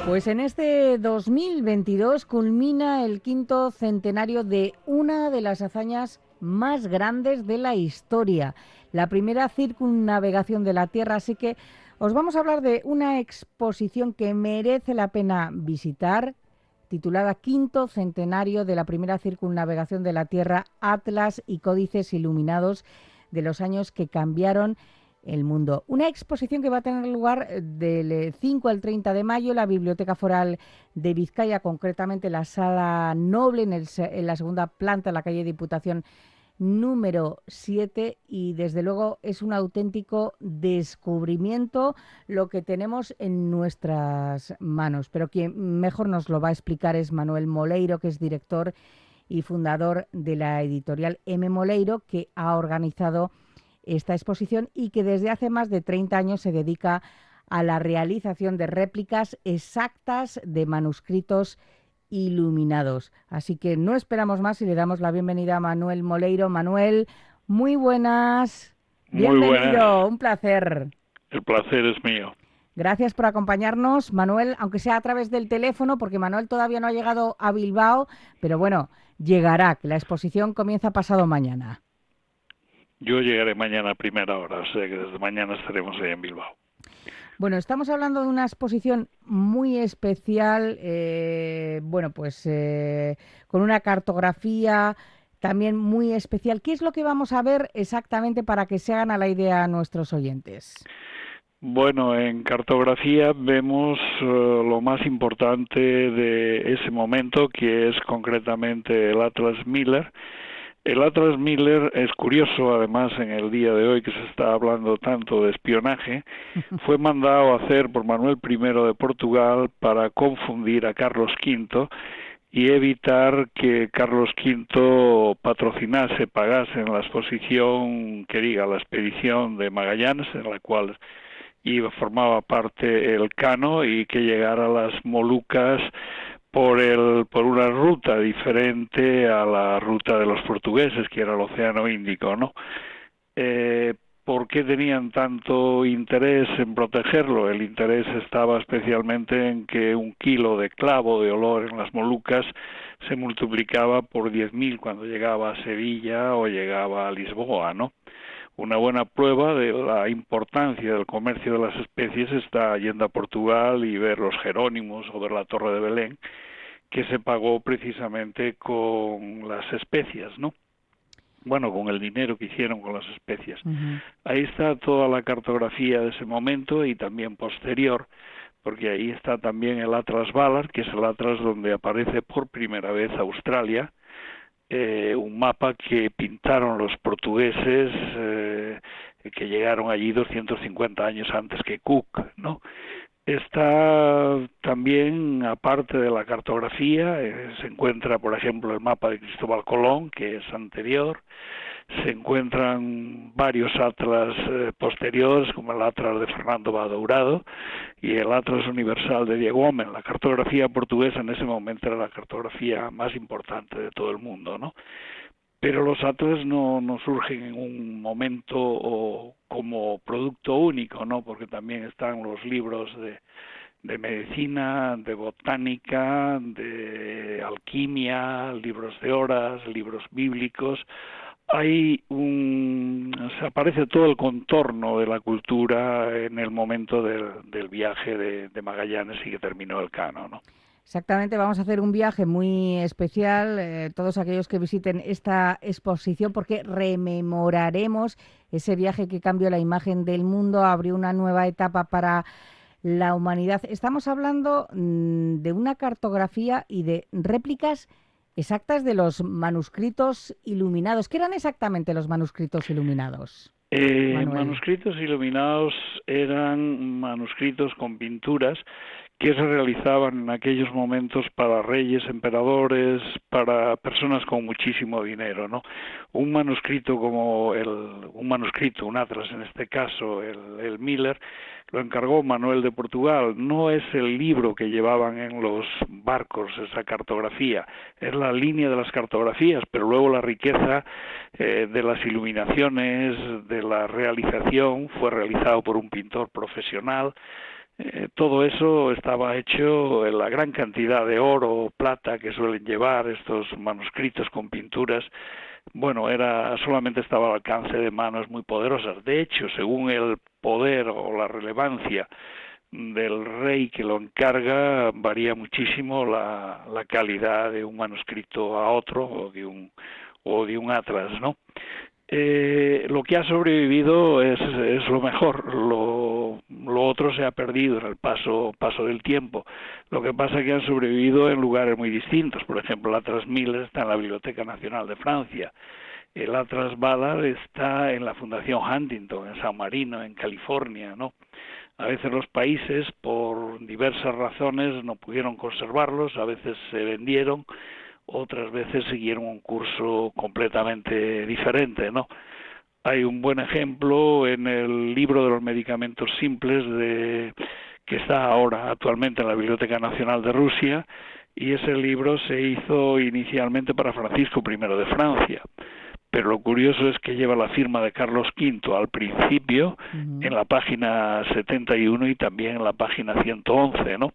Pues en este 2022 culmina el quinto centenario de una de las hazañas más grandes de la historia, la primera circunnavegación de la Tierra. Así que os vamos a hablar de una exposición que merece la pena visitar, titulada Quinto Centenario de la primera circunnavegación de la Tierra, Atlas y Códices Iluminados de los años que cambiaron el mundo. Una exposición que va a tener lugar del 5 al 30 de mayo en la Biblioteca Foral de Vizcaya, concretamente la Sala Noble, en la segunda planta, en la calle Diputación número 7, y desde luego es un auténtico descubrimiento lo que tenemos en nuestras manos. Pero quien mejor nos lo va a explicar es Manuel Moleiro, que es director y fundador de la editorial M. Moleiro, que ha organizado esta exposición y que desde hace más de 30 años se dedica a la realización de réplicas exactas de manuscritos iluminados. Así que no esperamos más y le damos la bienvenida a Manuel Moleiro. Manuel, muy buenas. Muy buenas, Bienvenido, un placer. el placer es mío. Gracias por acompañarnos, Manuel, aunque sea a través del teléfono, porque Manuel todavía no ha llegado a Bilbao, pero bueno, llegará, que la exposición comienza pasado mañana. Yo llegaré mañana a primera hora, o sea que desde mañana estaremos ahí en Bilbao. Bueno, estamos hablando de una exposición muy especial, con una cartografía también muy especial. ¿Qué es lo que vamos a ver exactamente para que se hagan a la idea a nuestros oyentes? Bueno, en cartografía vemos lo más importante de ese momento, que es concretamente el Atlas Miller. El Atlas Miller es curioso, además, en el día de hoy que se está hablando tanto de espionaje, fue mandado a hacer por Manuel I de Portugal para confundir a Carlos V y evitar que Carlos V patrocinase, pagase en la exposición, que diga, la expedición de Magallanes, en la cual formaba parte el Cano, y que llegara a las Molucas por una ruta diferente a la ruta de los portugueses, que era el Océano Índico, ¿no? ¿Por qué tenían tanto interés en protegerlo? El interés estaba especialmente en que un kilo de clavo de olor en las Molucas se multiplicaba por 10.000 cuando llegaba a Sevilla o llegaba a Lisboa, ¿no? Una buena prueba de la importancia del comercio de las especies está yendo a Portugal y ver los Jerónimos o ver la Torre de Belén, que se pagó precisamente con las especias, ¿no? Bueno, con el dinero que hicieron con las especias. Uh-huh. Ahí está toda la cartografía de ese momento y también posterior, porque ahí está también el Atlas Valar, que es el Atlas donde aparece por primera vez Australia, un mapa que pintaron los portugueses que llegaron allí 250 años antes que Cook, ¿no? Está también, aparte de la cartografía, se encuentra, por ejemplo, el mapa de Cristóbal Colón, que es anterior. Se encuentran varios atlas posteriores, como el Atlas de Fernando Badourado y el Atlas Universal de Diego Homem. La cartografía portuguesa en ese momento era la cartografía más importante de todo el mundo, ¿no? Pero los atlas no surgen en un momento o como producto único, ¿no? Porque también están los libros de medicina, de botánica, de alquimia, libros de horas, libros bíblicos. Se aparece todo el contorno de la cultura en el momento del viaje de Magallanes y que terminó el Cano, ¿no? Exactamente, vamos a hacer un viaje muy especial, todos aquellos que visiten esta exposición, porque rememoraremos ese viaje que cambió la imagen del mundo, abrió una nueva etapa para la humanidad. Estamos hablando de una cartografía y de réplicas exactas de los manuscritos iluminados. ¿Qué eran exactamente los manuscritos iluminados, Manuel? Manuscritos iluminados eran manuscritos con pinturas que se realizaban en aquellos momentos para reyes, emperadores, para personas con muchísimo dinero, ¿no? Un manuscrito un atlas en este caso, el Miller, lo encargó Manuel de Portugal. No es el libro que llevaban en los barcos, esa cartografía, es la línea de las cartografías, pero luego la riqueza de las iluminaciones, de la realización, fue realizado por un pintor profesional, Todo eso estaba hecho en la gran cantidad de oro o plata que suelen llevar estos manuscritos con pinturas. Bueno, solamente estaba al alcance de manos muy poderosas. De hecho, según el poder o la relevancia del rey que lo encarga, varía muchísimo la calidad de un manuscrito a otro o de un atlas, ¿no? Lo que ha sobrevivido es lo mejor, lo otro se ha perdido en el paso del tiempo. Lo que pasa es que han sobrevivido en lugares muy distintos. Por ejemplo, el Atlas Miller está en la Biblioteca Nacional de Francia. El Atlas Ballard está en la Fundación Huntington, en San Marino, en California, ¿no? A veces los países, por diversas razones, no pudieron conservarlos, a veces se vendieron, otras veces siguieron un curso completamente diferente, ¿no? Hay un buen ejemplo en el libro de los medicamentos simples que está ahora actualmente en la Biblioteca Nacional de Rusia, y ese libro se hizo inicialmente para Francisco I de Francia, pero lo curioso es que lleva la firma de Carlos V al principio, en la página 71 y también en la página 111, ¿no?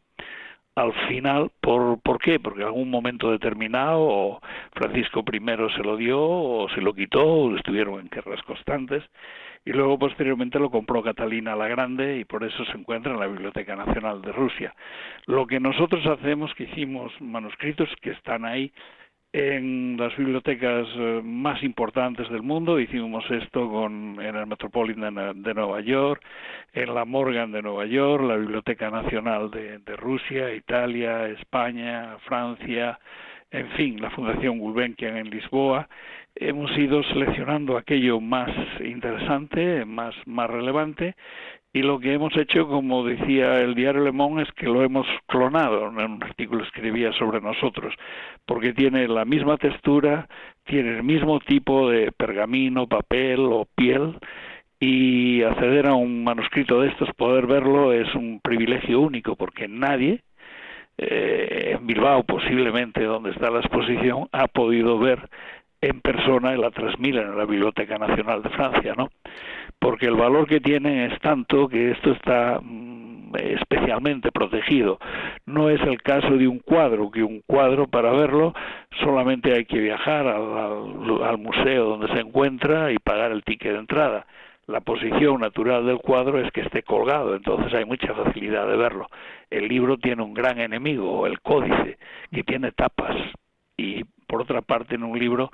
Al final, ¿por qué? Porque en algún momento determinado Francisco I se lo dio o se lo quitó, o estuvieron en guerras constantes, y luego posteriormente lo compró Catalina la Grande y por eso se encuentra en la Biblioteca Nacional de Rusia. Lo que nosotros hacemos, que hicimos manuscritos que están ahí en las bibliotecas más importantes del mundo. Hicimos esto en el Metropolitan de Nueva York, en la Morgan de Nueva York, la Biblioteca Nacional de Rusia, Italia, España, Francia, en fin, la Fundación Gulbenkian en Lisboa. Hemos ido seleccionando aquello más interesante, más relevante, y lo que hemos hecho, como decía el diario Le Monde, es que lo hemos clonado. En un artículo escribía sobre nosotros, porque tiene la misma textura, tiene el mismo tipo de pergamino, papel o piel, y acceder a un manuscrito de estos, poder verlo, es un privilegio único, porque nadie en Bilbao, posiblemente donde está la exposición, ha podido ver en persona el Atlas Miller en la Biblioteca Nacional de Francia, ¿no? Porque el valor que tiene es tanto que esto está especialmente protegido. No es el caso de un cuadro, que un cuadro para verlo solamente hay que viajar al museo donde se encuentra y pagar el ticket de entrada. La posición natural del cuadro es que esté colgado, entonces hay mucha facilidad de verlo. El libro tiene un gran enemigo, el códice, que tiene tapas, y por otra parte en un libro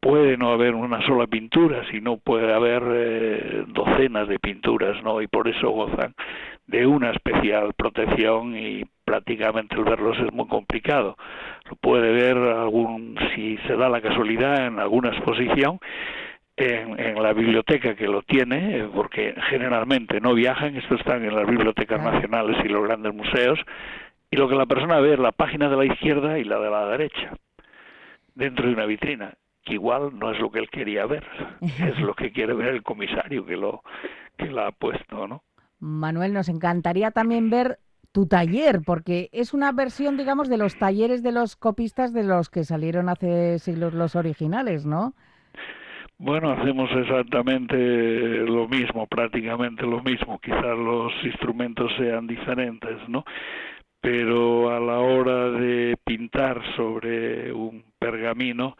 puede no haber una sola pintura, sino puede haber docenas de pinturas, ¿no? Y por eso gozan de una especial protección, y prácticamente el verlos es muy complicado. Lo puede ver si se da la casualidad, en alguna exposición, en la biblioteca que lo tiene, porque generalmente no viajan, estos están en las bibliotecas nacionales y los grandes museos, y lo que la persona ve es la página de la izquierda y la de la derecha, dentro de una vitrina, que igual no es lo que él quería ver, es lo que quiere ver el comisario que la ha puesto, ¿no? Manuel, nos encantaría también ver tu taller, porque es una versión, digamos, de los talleres de los copistas de los que salieron hace siglos los originales, ¿no? Bueno, hacemos exactamente lo mismo, prácticamente lo mismo. Quizás los instrumentos sean diferentes, ¿no? Pero a la hora de pintar sobre un pergamino,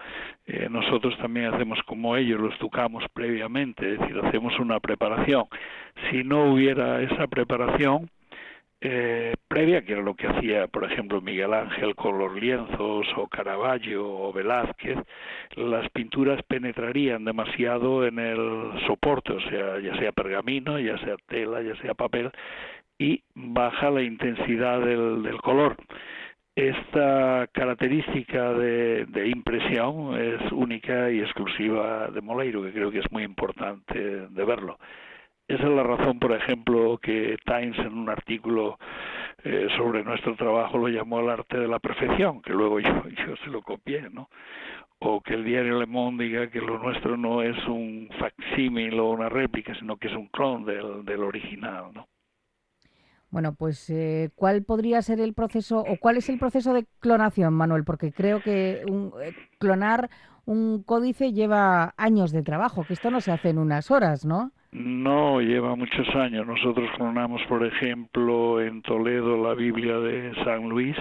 nosotros también hacemos como ellos, lo estucamos previamente, es decir, hacemos una preparación. Si no hubiera esa preparación previa, que era lo que hacía, por ejemplo, Miguel Ángel con los lienzos, o Caravaggio, o Velázquez, las pinturas penetrarían demasiado en el soporte, o sea, ya sea pergamino, ya sea tela, ya sea papel, y baja la intensidad del color. Esta característica de impresión es única y exclusiva de Moleiro, que creo que es muy importante de verlo. Esa es la razón, por ejemplo, que Times, en un artículo sobre nuestro trabajo, lo llamó el arte de la perfección, que luego yo se lo copié, ¿no? O que el diario Le Monde diga que lo nuestro no es un facsímil o una réplica, sino que es un clon del original, ¿no? Bueno, pues ¿cuál podría ser el proceso o cuál es el proceso de clonación, Manuel? Porque creo que clonar un códice lleva años de trabajo, que esto no se hace en unas horas, ¿no? No, lleva muchos años. Nosotros clonamos, por ejemplo, en Toledo la Biblia de San Luis.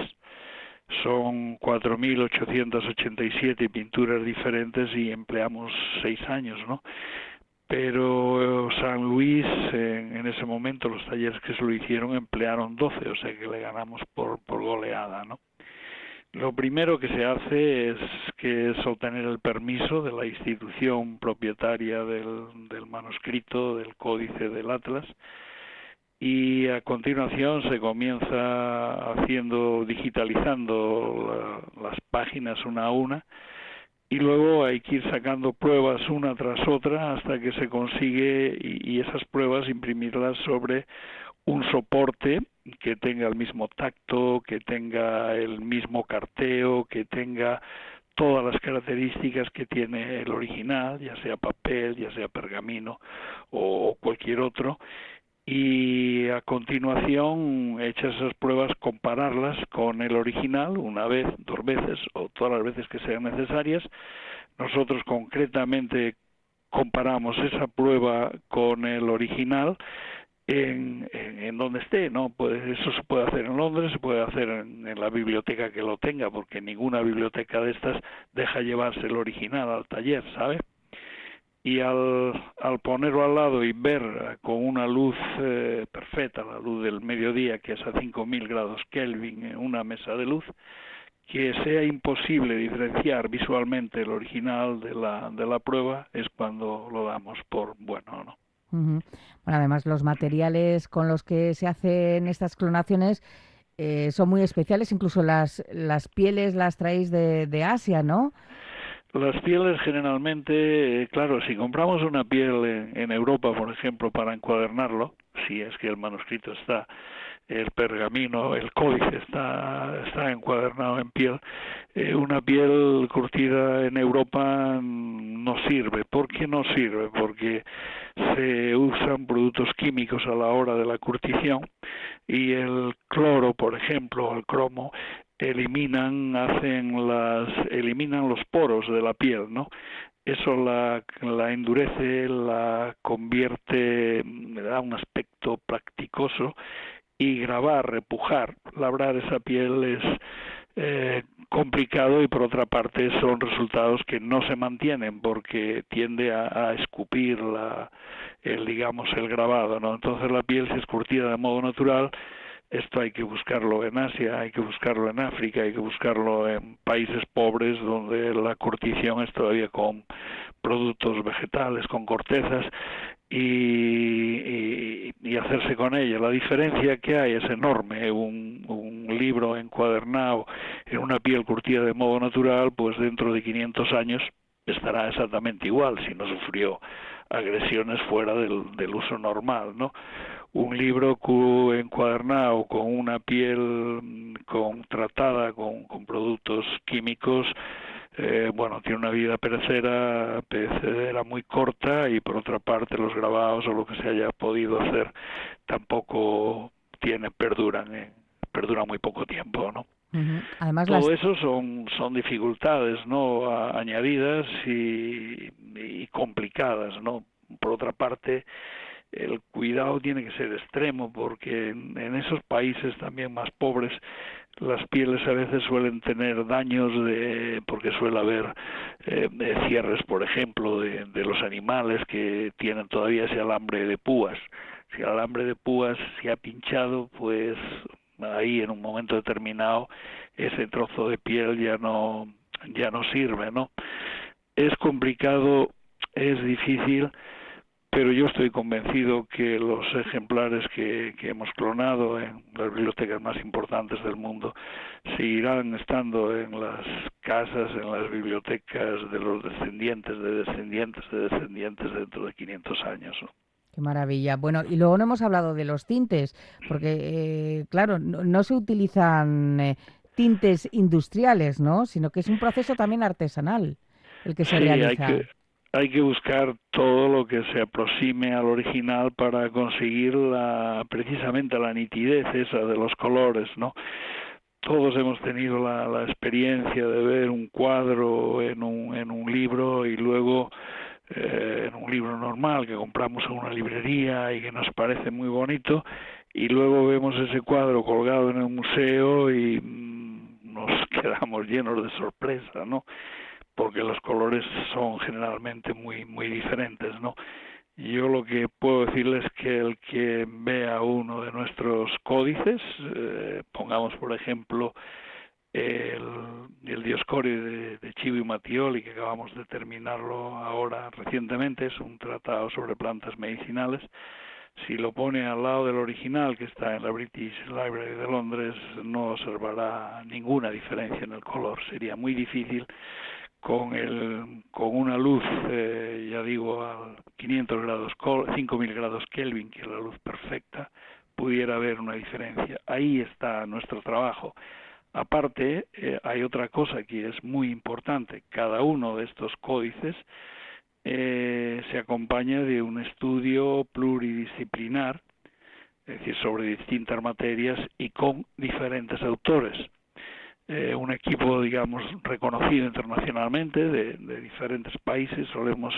Son 4.887 pinturas diferentes y empleamos 6 años, ¿no? Pero San Luis, en ese momento, los talleres que se lo hicieron emplearon 12, o sea que le ganamos por goleada, ¿no? Lo primero que se hace es obtener el permiso de la institución propietaria del manuscrito, del códice del Atlas, y a continuación se comienza digitalizando las páginas una a una, y luego hay que ir sacando pruebas una tras otra hasta que se consigue y esas pruebas imprimirlas sobre un soporte que tenga el mismo tacto, que tenga el mismo carteo, que tenga todas las características que tiene el original, ya sea papel, ya sea pergamino o cualquier otro, y a continuación, hechas esas pruebas, compararlas con el original una vez, 2 veces o todas las veces que sean necesarias. Nosotros concretamente comparamos esa prueba con el original en donde esté, ¿no? Pues eso se puede hacer en Londres, se puede hacer en la biblioteca que lo tenga, porque ninguna biblioteca de estas deja llevarse el original al taller, ¿sabe? Y al ponerlo al lado y ver con una luz perfecta, la luz del mediodía, que es a 5.000 grados Kelvin, en una mesa de luz, que sea imposible diferenciar visualmente el original de la prueba, es cuando lo damos por bueno, ¿no? Ujú. Bueno, además los materiales con los que se hacen estas clonaciones son muy especiales, incluso las pieles las traéis de Asia, ¿no? Las pieles generalmente, claro, si compramos una piel en Europa, por ejemplo, para encuadernarlo, si es que el manuscrito está, el pergamino, el códice está encuadernado en piel, una piel curtida en Europa no sirve. ¿Por qué no sirve? Porque se usan productos químicos a la hora de la curtición y el cloro, por ejemplo, el cromo, eliminan los poros de la piel, ¿no? Eso la endurece, la convierte, le da un aspecto practicoso, y grabar, repujar, labrar esa piel es complicado, y por otra parte son resultados que no se mantienen porque tiende a escupir digamos el grabado, ¿no? Entonces la piel, si es curtida de modo natural, esto hay que buscarlo en Asia, hay que buscarlo en África, hay que buscarlo en países pobres donde la curtición es todavía con productos vegetales, con cortezas, y hacerse con ella. La diferencia que hay es enorme. Un libro encuadernado en una piel curtida de modo natural, pues dentro de 500 años estará exactamente igual, si no sufrió agresiones fuera del uso normal, ¿no? Un libro encuadernado con una piel tratada con productos químicos, bueno, tiene una vida perecedera muy corta, y por otra parte los grabados o lo que se haya podido hacer tampoco perduran muy poco tiempo, ¿no? Ujú. Además Todo eso son dificultades, ¿no? Añadidas y complicadas, ¿no? Por otra parte, el cuidado tiene que ser extremo, porque en esos países también más pobres las pieles a veces suelen tener daños porque suele haber cierres, por ejemplo, de los animales que tienen todavía ese alambre de púas. Si el alambre de púas se ha pinchado, pues ahí en un momento determinado ese trozo de piel ya no sirve, ¿no? Es complicado, es difícil, pero yo estoy convencido que los ejemplares que hemos clonado en las bibliotecas más importantes del mundo seguirán estando en las casas, en las bibliotecas de los descendientes de descendientes de descendientes dentro de 500 años, ¿no? Qué maravilla. Bueno, y luego no hemos hablado de los tintes, porque, claro, no se utilizan tintes industriales, ¿no? Sino que es un proceso también artesanal el que se Sí, realiza. hay que buscar todo lo que se aproxime al original para conseguir precisamente la nitidez esa de los colores, ¿no? Todos hemos tenido la experiencia de ver un cuadro en un libro y luego en un libro normal que compramos en una librería y que nos parece muy bonito, y luego vemos ese cuadro colgado en el museo y nos quedamos llenos de sorpresa, ¿no? Porque los colores son generalmente muy diferentes, ¿no? Yo lo que puedo decirles es que el que vea uno de nuestros códices, pongamos por ejemplo el Dioscuri de Chivo y Mattioli, que acabamos de terminarlo ahora recientemente, es un tratado sobre plantas medicinales. Si lo pone al lado del original, que está en la British Library de Londres, no observará ninguna diferencia en el color. Sería muy difícil con una luz, ya digo, a 500 grados, 5000 grados Kelvin, que es la luz perfecta, pudiera haber una diferencia. Ahí está nuestro trabajo. Aparte, hay otra cosa que es muy importante. Cada uno de estos códices se acompaña de un estudio pluridisciplinar, es decir, sobre distintas materias y con diferentes autores. Un equipo, digamos, reconocido internacionalmente de diferentes países. Solemos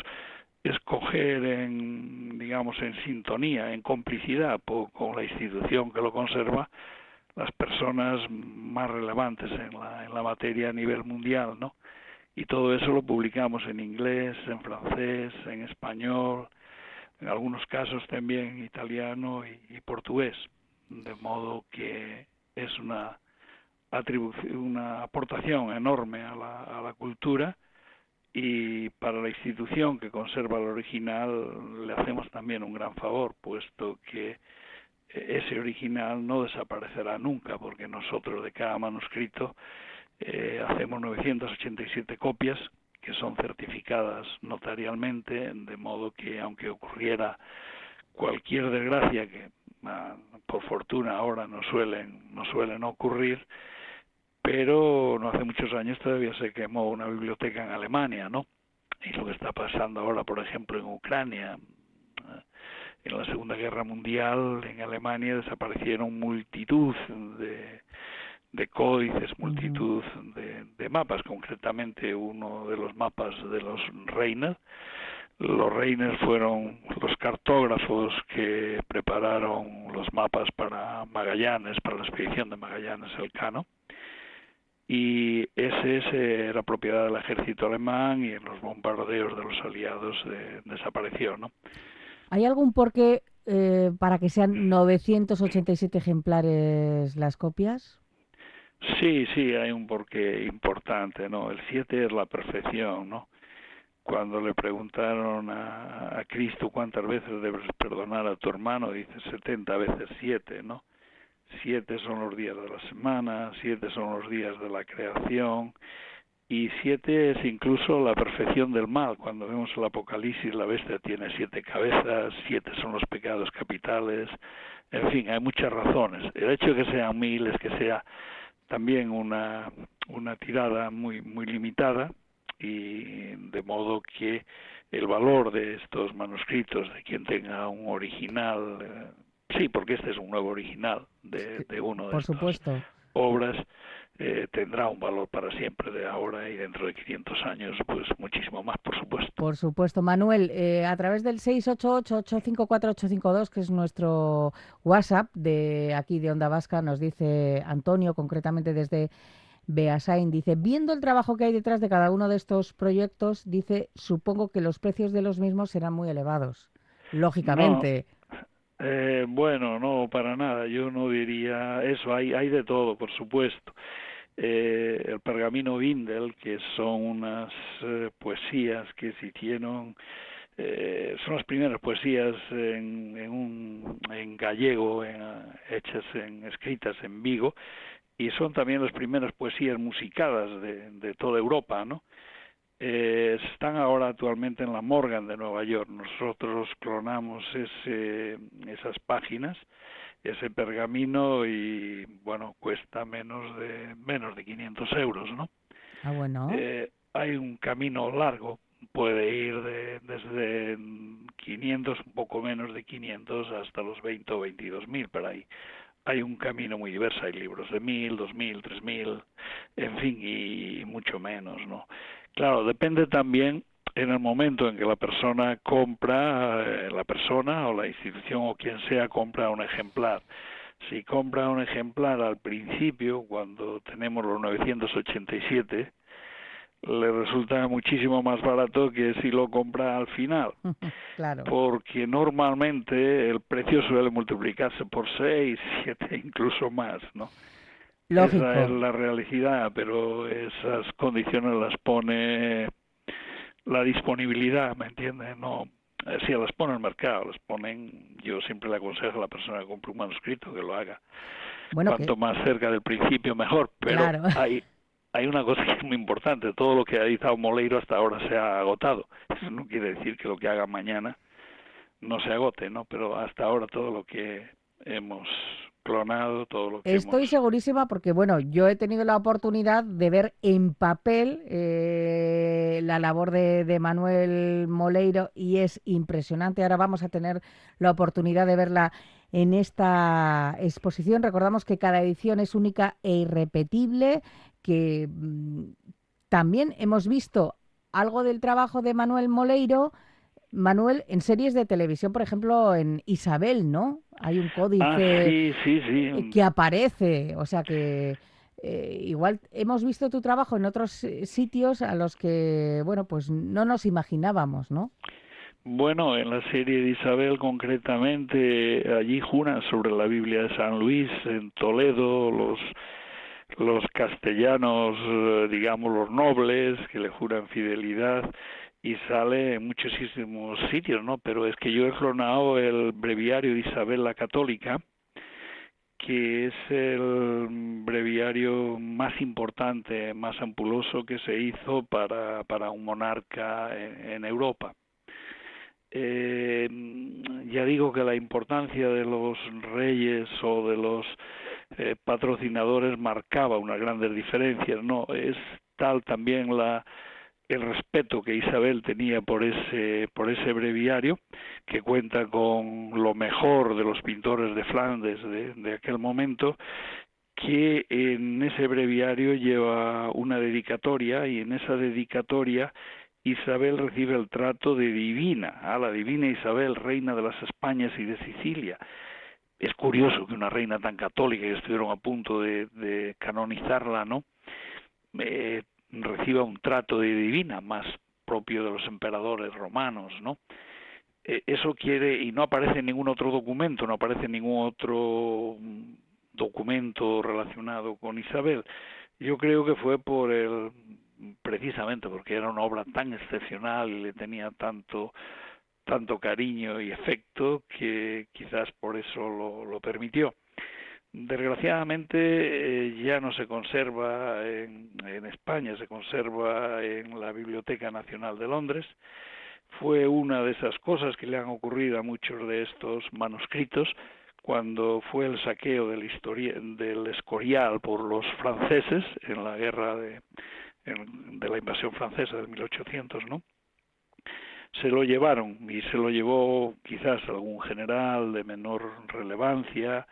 escoger digamos, en sintonía, en complicidad con la institución que lo conserva, las personas más relevantes en la materia a nivel mundial, ¿no? Y todo eso lo publicamos en inglés, en francés, en español, en algunos casos también en italiano y portugués, de modo que es una aportación enorme a la cultura, y para la institución que conserva el original le hacemos también un gran favor, puesto que ese original no desaparecerá nunca, porque nosotros de cada manuscrito hacemos 987 copias que son certificadas notarialmente, de modo que aunque ocurriera cualquier desgracia, que por fortuna ahora no suelen ocurrir, pero no hace muchos años todavía se quemó una biblioteca en Alemania, ¿no? Y lo que está pasando ahora, por ejemplo, en Ucrania, en la Segunda Guerra Mundial, en Alemania desaparecieron multitud de códices, multitud de mapas, concretamente uno de los mapas de los Reiner. Los Reiner fueron los cartógrafos que prepararon los mapas para Magallanes, para la expedición de Magallanes Elcano, y ese era propiedad del ejército alemán y en los bombardeos de los aliados desapareció, ¿no? ¿Hay algún porqué para que sean 987 ejemplares las copias? Sí, hay un porqué importante, ¿no? El 7 es la perfección, ¿no? Cuando le preguntaron a Cristo cuántas veces debes perdonar a tu hermano, dice 70 veces 7, ¿no? 7 son los días de la semana, 7 son los días de la creación, y 7 es incluso la perfección del mal. Cuando vemos el Apocalipsis, la bestia tiene 7 cabezas, 7 son los pecados capitales, en fin, hay muchas razones. El hecho de que sean 1000 es que sea también una tirada muy limitada, y de modo que el valor de estos manuscritos, de quien tenga un original, sí, porque este es un nuevo original de uno de Por estas supuesto. obras, tendrá un valor para siempre, de ahora y dentro de 500 años, pues muchísimo más, por supuesto. Por supuesto. Manuel, a través del 688-854-852, que es nuestro WhatsApp de aquí de Onda Vasca, nos dice Antonio, concretamente desde Beasain, dice, viendo el trabajo que hay detrás de cada uno de estos proyectos, dice, supongo que los precios de los mismos serán muy elevados. No, Lógicamente. bueno, no, para nada, yo no diría eso, hay de todo, por supuesto. El pergamino Bindel, que son unas poesías que se hicieron, son las primeras poesías en gallego, escritas en Vigo, y son también las primeras poesías musicadas de toda Europa, ¿no? Están ahora actualmente en la Morgan de Nueva York. Nosotros clonamos esas páginas, ese pergamino, y bueno, cuesta menos de 500 euros, ¿no? Ah, bueno. Hay un camino largo, puede ir desde 500, un poco menos de 500, hasta los 20 o 22.000 por ahí. Hay un camino muy diverso, hay libros de 1000, 2000, 3000, en fin, y mucho menos, ¿no? Claro, depende también en el momento en que la persona compra, la persona o la institución o quien sea compra un ejemplar. Si compra un ejemplar al principio, cuando tenemos los 987, le resulta muchísimo más barato que si lo compra al final. Claro. Porque normalmente el precio suele multiplicarse por 6, 7, incluso más, ¿no? Esa es Lógico. la realidad, pero esas condiciones las pone la disponibilidad, ¿me entiendes? No, si las pone el mercado, las ponen, yo siempre le aconsejo a la persona que compre un manuscrito que lo haga. Bueno, Cuanto que más cerca del principio, mejor, pero claro. hay una cosa que es muy importante, todo lo que ha editado Moleiro hasta ahora se ha agotado. Eso no quiere decir que lo que haga mañana no se agote, ¿no? Pero hasta ahora todo lo que hemos clonado, todo lo que hemos... Estoy segurísima porque, bueno, yo he tenido la oportunidad de ver en papel la labor de Manuel Moleiro y es impresionante. Ahora vamos a tener la oportunidad de verla en esta exposición. Recordamos que cada edición es única e irrepetible, que también hemos visto algo del trabajo de Manuel Moleiro. Manuel, en series de televisión, por ejemplo, en Isabel, ¿no? Hay un Ah, códice sí, sí, sí. que aparece, o sea que igual hemos visto tu trabajo en otros sitios a los que, bueno, pues no nos imaginábamos, ¿no? Bueno, en la serie de Isabel concretamente, allí juran sobre la Biblia de San Luis, en Toledo, los castellanos, digamos los nobles, que le juran fidelidad, y sale en muchísimos sitios, ¿no? Pero es que yo he clonado el breviario de Isabel la Católica, que es el breviario más importante, más ampuloso que se hizo para un monarca en Europa. Ya digo que la importancia de los reyes o de los patrocinadores marcaba unas grandes diferencias, ¿no? Es tal también el respeto que Isabel tenía por ese breviario, que cuenta con lo mejor de los pintores de Flandes de aquel momento, que en ese breviario lleva una dedicatoria, y en esa dedicatoria Isabel recibe el trato de divina, a la divina Isabel, reina de las Españas y de Sicilia. Es curioso que una reina tan católica, que estuvieron a punto de canonizarla, ¿no? Reciba un trato de divina, más propio de los emperadores romanos, ¿no? Eso quiere, y no aparece en ningún otro documento, no aparece en ningún otro documento relacionado con Isabel. Yo creo que fue precisamente porque era una obra tan excepcional y le tenía tanto cariño y afecto, que quizás por eso lo permitió. Desgraciadamente ya no se conserva en España, se conserva en la Biblioteca Nacional de Londres. Fue una de esas cosas que le han ocurrido a muchos de estos manuscritos cuando fue el saqueo del Escorial por los franceses en la guerra de la invasión francesa de 1800, ¿no? Se lo llevaron, y se lo llevó quizás algún general de menor relevancia,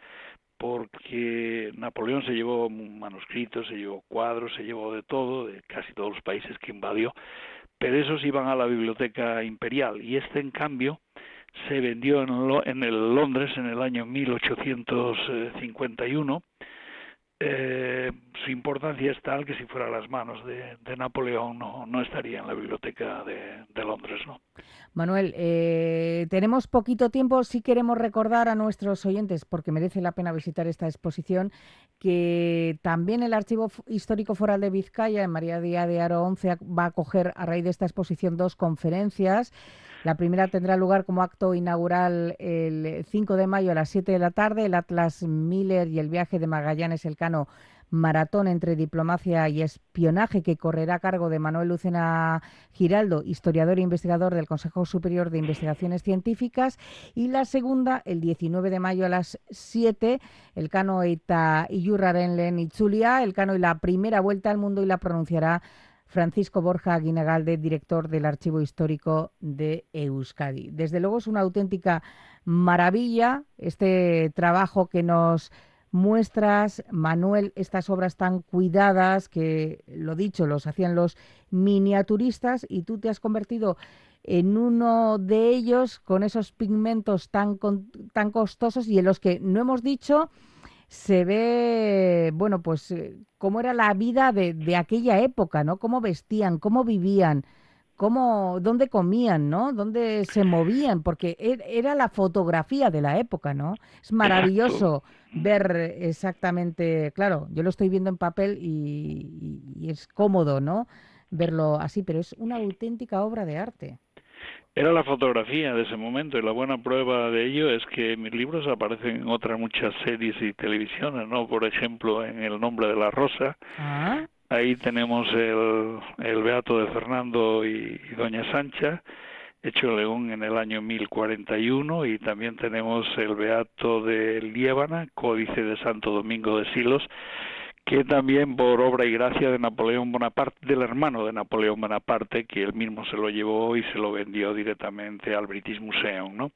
porque Napoleón se llevó manuscritos, se llevó cuadros, se llevó de todo, de casi todos los países que invadió, pero esos iban a la biblioteca imperial, y este en cambio se vendió en el Londres en el año 1851. Su importancia es tal que si fuera a las manos de Napoleón no estaría en la biblioteca de Londres, ¿no? Manuel, tenemos poquito tiempo. Sí queremos recordar a nuestros oyentes, porque merece la pena visitar esta exposición, que también el Archivo Histórico Foral de Vizcaya, en María Díaz de Haro 11, va a acoger a raíz de esta exposición 2 conferencias. La primera tendrá lugar como acto inaugural el 5 de mayo a las 7 de la tarde, el Atlas Miller y el viaje de Magallanes Elcano, maratón entre diplomacia y espionaje, que correrá a cargo de Manuel Lucena Giraldo, historiador e investigador del Consejo Superior de Investigaciones Científicas. Y la segunda, el 19 de mayo a las 7, Elcano eta Iyurraren Itzulia, Elcano y la primera vuelta al mundo, y la pronunciará Francisco Borja Guinagalde, director del Archivo Histórico de Euskadi. Desde luego es una auténtica maravilla este trabajo que nos muestras, Manuel, estas obras tan cuidadas que, lo dicho, los hacían los miniaturistas y tú te has convertido en uno de ellos con esos pigmentos tan costosos y en los que no hemos dicho se ve, bueno, pues cómo era la vida de aquella época, ¿no? Cómo vestían, cómo vivían, dónde comían, ¿no? Dónde se movían, porque era la fotografía de la época, ¿no? Es Exacto. maravilloso ver exactamente, claro, yo lo estoy viendo en papel y es cómodo, ¿no? Verlo así, pero es una auténtica obra de arte. Era la fotografía de ese momento y la buena prueba de ello es que mis libros aparecen en otras muchas series y televisiones, ¿no? Por ejemplo, en El nombre de la rosa, Ah, ahí tenemos el Beato de Fernando y Doña Sancha, hecho en León en el año 1041, y también tenemos el Beato de Liébana, Códice de Santo Domingo de Silos, que también por obra y gracia de Napoleón Bonaparte, del hermano de Napoleón Bonaparte, que él mismo se lo llevó y se lo vendió directamente al British Museum, ¿no?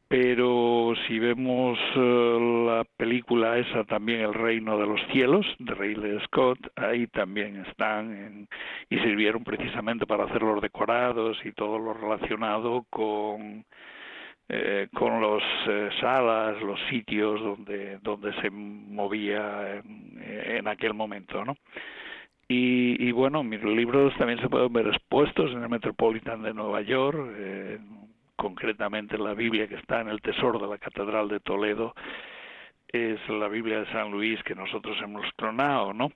Pero si vemos la película esa también, El reino de los cielos, de Ridley Scott, ahí también están y sirvieron precisamente para hacer los decorados y todo lo relacionado con los salas, los sitios donde se movía en aquel momento, ¿no? Y bueno, mis libros también se pueden ver expuestos en el Metropolitan de Nueva York, concretamente la Biblia que está en el tesoro de la Catedral de Toledo es la Biblia de San Luis que nosotros hemos clonado, ¿no?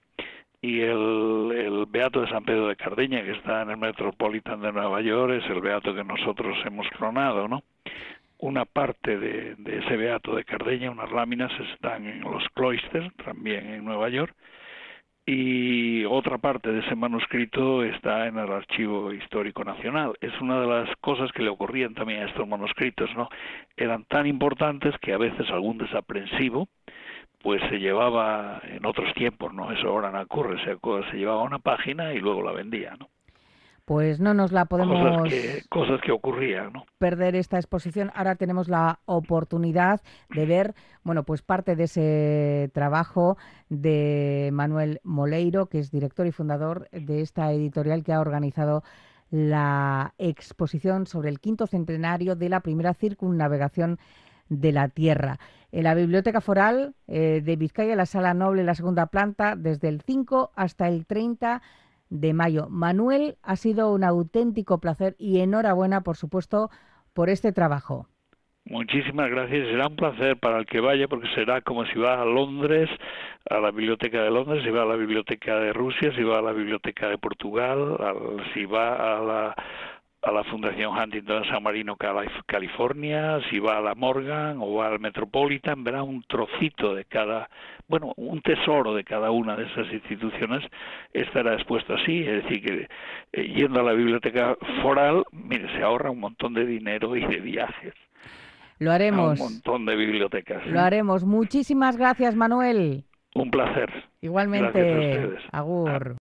Y el Beato de San Pedro de Cardeña que está en el Metropolitan de Nueva York es el Beato que nosotros hemos clonado, ¿no? Una parte de ese Beato de Cardeña, unas láminas, están en los Cloisters, también en Nueva York, y otra parte de ese manuscrito está en el Archivo Histórico Nacional. Es una de las cosas que le ocurrían también a estos manuscritos, ¿no? Eran tan importantes que a veces algún desaprensivo pues se llevaba en otros tiempos, ¿no? Eso ahora no ocurre, se llevaba una página y luego la vendía, ¿no? pues no nos la podemos Cosas que ocurrían, ¿no? perder esta exposición. Ahora tenemos la oportunidad de ver, bueno, pues parte de ese trabajo de Manuel Moleiro, que es director y fundador de esta editorial que ha organizado la exposición sobre el quinto centenario de la primera circunnavegación de la Tierra. En la Biblioteca Foral de Vizcaya, la Sala Noble, la segunda planta, desde el 5 hasta el 30 de mayo. Manuel, ha sido un auténtico placer y enhorabuena, por supuesto, por este trabajo. Muchísimas gracias. Será un placer para el que vaya, porque será como si va a Londres, a la Biblioteca de Londres, si va a la Biblioteca de Rusia, si va a la Biblioteca de Portugal, si va a la Fundación Huntington San Marino, California, si va a la Morgan o va al Metropolitan, verá un trocito de cada, bueno, un tesoro de cada una de esas instituciones estará expuesto así, es decir, que yendo a la biblioteca foral, mire, se ahorra un montón de dinero y de viajes Lo a un haremos, montón de bibliotecas. lo haremos. Muchísimas gracias, Manuel. Un placer. Gracias a Igualmente, ustedes. agur.